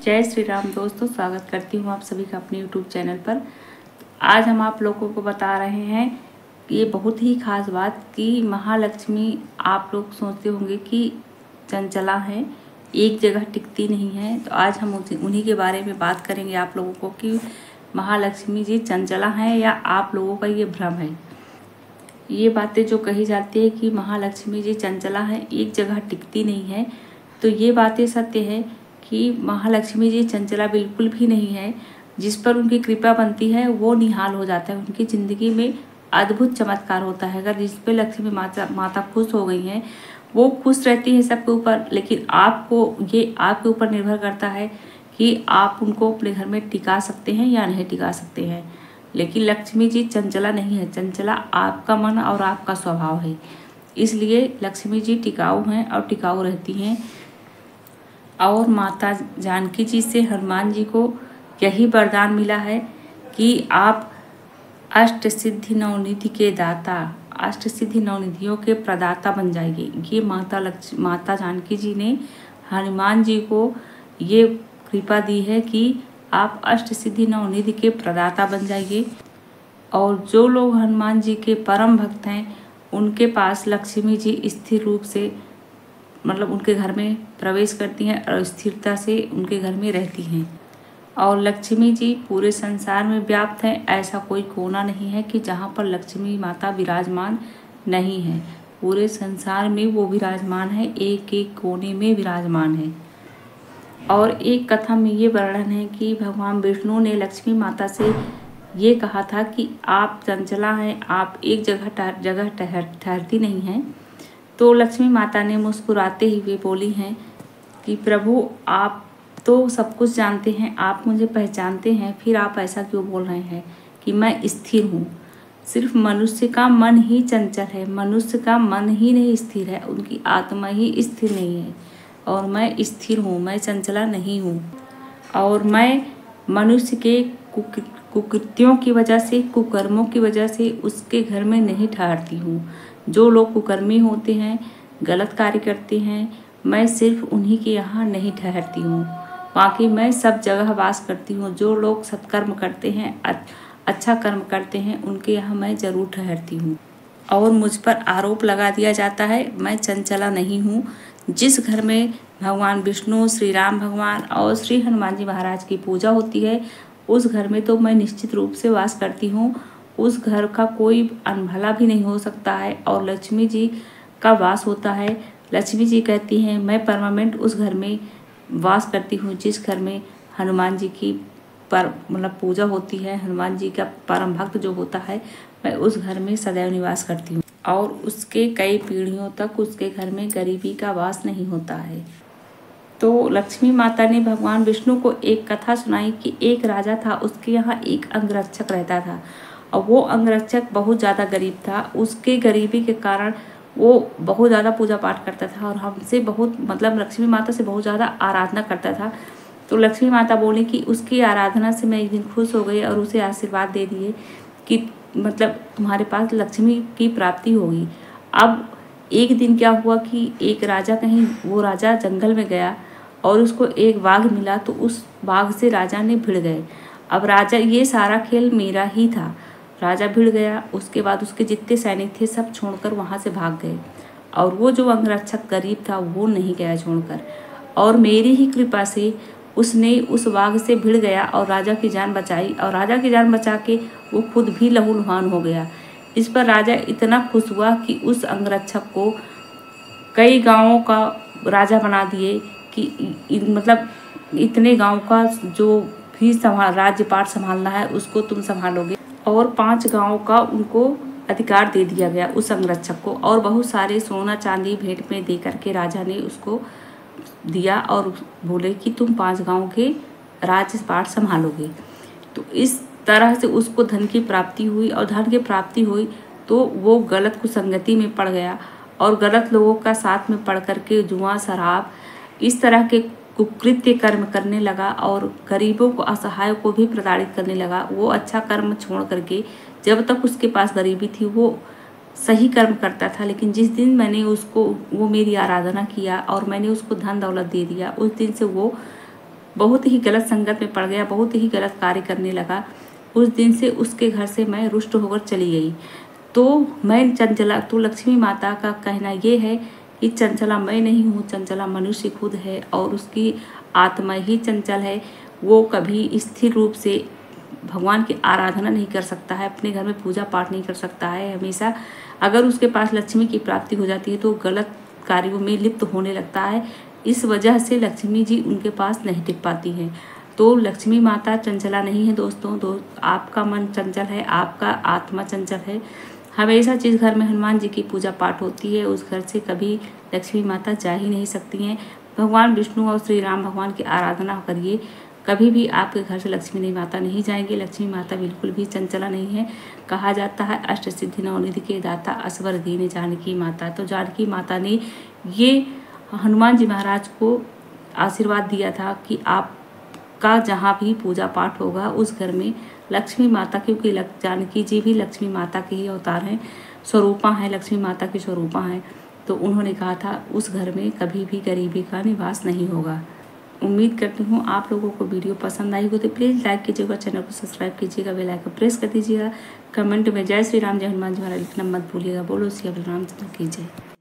जय श्री राम दोस्तों, स्वागत करती हूँ आप सभी का अपने YouTube चैनल पर। आज हम आप लोगों को बता रहे हैं कि ये बहुत ही खास बात कि महालक्ष्मी, आप लोग सोचते होंगे कि चंचला है, एक जगह टिकती नहीं है। तो आज हम उन्हीं के बारे में बात करेंगे आप लोगों को कि महालक्ष्मी जी चंचला हैं या आप लोगों का ये भ्रम है। ये बातें जो कही जाती है कि महालक्ष्मी जी चंचला है, एक जगह टिकती नहीं है, तो ये बातें सत्य है कि महालक्ष्मी जी चंचला बिल्कुल भी नहीं है। जिस पर उनकी कृपा बनती है वो निहाल हो जाता है, उनकी ज़िंदगी में अद्भुत चमत्कार होता है। अगर जिस पे लक्ष्मी माता खुश हो गई हैं वो खुश रहती है सबके ऊपर, लेकिन आपके ऊपर निर्भर करता है कि आप उनको अपने घर में टिका सकते हैं या नहीं टिका सकते हैं। लेकिन लक्ष्मी जी चंचला नहीं है, चंचला आपका मन और आपका स्वभाव है। इसलिए लक्ष्मी जी टिकाऊ हैं और टिकाऊ रहती हैं। और माता जानकी जी से हनुमान जी को यही वरदान मिला है कि आप अष्ट सिद्धि नवनिधि के दाता, अष्ट सिद्धि नवनिधियों के प्रदाता बन जाएंगे। ये माता जानकी जी ने हनुमान जी को ये कृपा दी है कि आप अष्ट सिद्धि नवनिधि के प्रदाता बन जाइए। और जो लोग हनुमान जी के परम भक्त हैं उनके पास लक्ष्मी जी स्थिर रूप से उनके घर में प्रवेश करती हैं और स्थिरता से उनके घर में रहती हैं। और लक्ष्मी जी पूरे संसार में व्याप्त हैं। ऐसा कोई कोना नहीं है कि जहाँ पर लक्ष्मी माता विराजमान नहीं है। पूरे संसार में वो विराजमान है, एक एक कोने में विराजमान है। और एक कथा में ये वर्णन है कि भगवान विष्णु ने लक्ष्मी माता से ये कहा था कि आप चंचला हैं, आप एक जगह ठहरती नहीं हैं। तो लक्ष्मी माता ने मुस्कुराते हुए बोली हैं कि प्रभु, आप तो सब कुछ जानते हैं, आप मुझे पहचानते हैं, फिर आप ऐसा क्यों बोल रहे हैं कि मैं स्थिर हूँ। सिर्फ मनुष्य का मन ही चंचल है, मनुष्य का मन ही नहीं स्थिर है, उनकी आत्मा ही स्थिर नहीं है। और मैं स्थिर हूँ, मैं चंचला नहीं हूँ। और मैं मनुष्य के कुकृत्यों की वजह से, कुकर्मों की वजह से उसके घर में नहीं ठहरती हूँ। जो लोग कुकर्मी होते हैं, गलत कार्य करते हैं, मैं सिर्फ उन्हीं के यहाँ नहीं ठहरती हूँ, बाकी मैं सब जगह वास करती हूँ। जो लोग सत्कर्म करते हैं, अच्छा कर्म करते हैं, उनके यहाँ मैं ज़रूर ठहरती हूँ। और मुझ पर आरोप लगा दिया जाता है मैं चंचला नहीं हूँ। जिस घर में भगवान विष्णु, श्री राम भगवान और श्री हनुमान जी महाराज की पूजा होती है, उस घर में तो मैं निश्चित रूप से वास करती हूँ। उस घर का कोई अनभला भी नहीं हो सकता है और लक्ष्मी जी का वास होता है। लक्ष्मी जी कहती हैं मैं परमानेंट उस घर में वास करती हूँ जिस घर में हनुमान जी की पूजा होती है। हनुमान जी का परम भक्त जो होता है, मैं उस घर में सदैव निवास करती हूँ। और उसके कई पीढ़ियों तक उसके घर में गरीबी का वास नहीं होता है। तो लक्ष्मी माता ने भगवान विष्णु को एक कथा सुनाई कि एक राजा था, उसके यहाँ एक अंगरक्षक रहता था और वो अंगरक्षक बहुत ज़्यादा गरीब था। उसके गरीबी के कारण वो बहुत ज़्यादा पूजा पाठ करता था और हमसे बहुत लक्ष्मी माता से बहुत ज़्यादा आराधना करता था। तो लक्ष्मी माता बोली कि उसकी आराधना से मैं एक दिन खुश हो गई और उसे आशीर्वाद दे दिए कि तुम्हारे पास लक्ष्मी की प्राप्ति होगी। अब एक दिन क्या हुआ कि एक राजा वो राजा जंगल में गया और उसको एक बाघ मिला, तो उस बाघ से राजा ने भिड़ गए। अब राजा, ये सारा खेल मेरा ही था। राजा भिड़ गया, उसके बाद उसके जितने सैनिक थे सब छोड़कर वहाँ से भाग गए और वो जो अंगरक्षक गरीब था वो नहीं गया छोड़कर। और मेरी ही कृपा से उसने उस बाघ से भिड़ गया और राजा की जान बचाई और राजा की जान बचा के वो खुद भी लहूलुहान हो गया। इस पर राजा इतना खुश हुआ कि उस अंगरक्षक को कई गांवों का राजा बना दिए कि इतने गांव का जो भी राज्यपाट संभालना है उसको तुम संभालोगे। और 5 गांव का उनको अधिकार दे दिया गया उस अंगरक्षक को। और बहुत सारे सोना चांदी भेंट में दे करके राजा ने उसको दिया और बोले कि तुम 5 गांव के राज्यपाट संभालोगे। तो इस तरह से उसको धन की प्राप्ति हुई और धन की प्राप्ति हुई तो वो गलत कुसंगति में पड़ गया और गलत लोगों का साथ में पड़ करके जुआ, शराब, इस तरह के कुकृत्य कर्म करने लगा और गरीबों को, असहायों को भी प्रताड़ित करने लगा। वो अच्छा कर्म छोड़ करके, जब तक उसके पास गरीबी थी वो सही कर्म करता था, लेकिन जिस दिन मैंने वो मेरी आराधना किया और मैंने उसको धन दौलत दे दिया, उस दिन से वो बहुत ही गलत संगत में पड़ गया, बहुत ही गलत कार्य करने लगा। उस दिन से उसके घर से मैं रुष्ट होकर चली गई। तो मैं चंचला, तो लक्ष्मी माता का कहना ये है कि चंचला मैं नहीं हूँ, चंचला मनुष्य खुद है और उसकी आत्मा ही चंचल है। वो कभी स्थिर रूप से भगवान की आराधना नहीं कर सकता है, अपने घर में पूजा पाठ नहीं कर सकता है। हमेशा अगर उसके पास लक्ष्मी की प्राप्ति हो जाती है तो गलत कार्यों में लिप्त होने लगता है। इस वजह से लक्ष्मी जी उनके पास नहीं टिक पाती हैं। तो लक्ष्मी माता चंचला नहीं है दोस्तों। आपका मन चंचल है, आपका आत्मा चंचल है। हमेशा जिस घर में हनुमान जी की पूजा पाठ होती है उस घर से कभी लक्ष्मी माता जा ही नहीं सकती हैं। भगवान विष्णु और श्री राम भगवान की आराधना करिए, कभी भी आपके घर से लक्ष्मी माता नहीं जाएंगे। लक्ष्मी माता बिल्कुल भी चंचला नहीं है। कहा जाता है अष्ट सिद्धि नवनिधि के दाता असवर दीन जानकी माता। तो जानकी माता ने ये हनुमान जी महाराज को आशीर्वाद दिया था कि आपका जहाँ भी पूजा पाठ होगा उस घर में लक्ष्मी माता, क्योंकि जानकी जी भी लक्ष्मी माता के ही अवतार हैं, स्वरूपा हैं, लक्ष्मी माता की स्वरूपा हैं। तो उन्होंने कहा था उस घर में कभी भी गरीबी का निवास नहीं होगा। उम्मीद करती हूँ आप लोगों को वीडियो पसंद आई हो तो प्लीज़ लाइक कीजिएगा, चैनल को सब्सक्राइब कीजिएगा, बेल आइकन प्रेस कर दीजिएगा। कमेंट में जय श्री राम जय हनुमान जी महाराज लिखना मत भूलिएगा। बोलो श्री रामचंद्र की जय।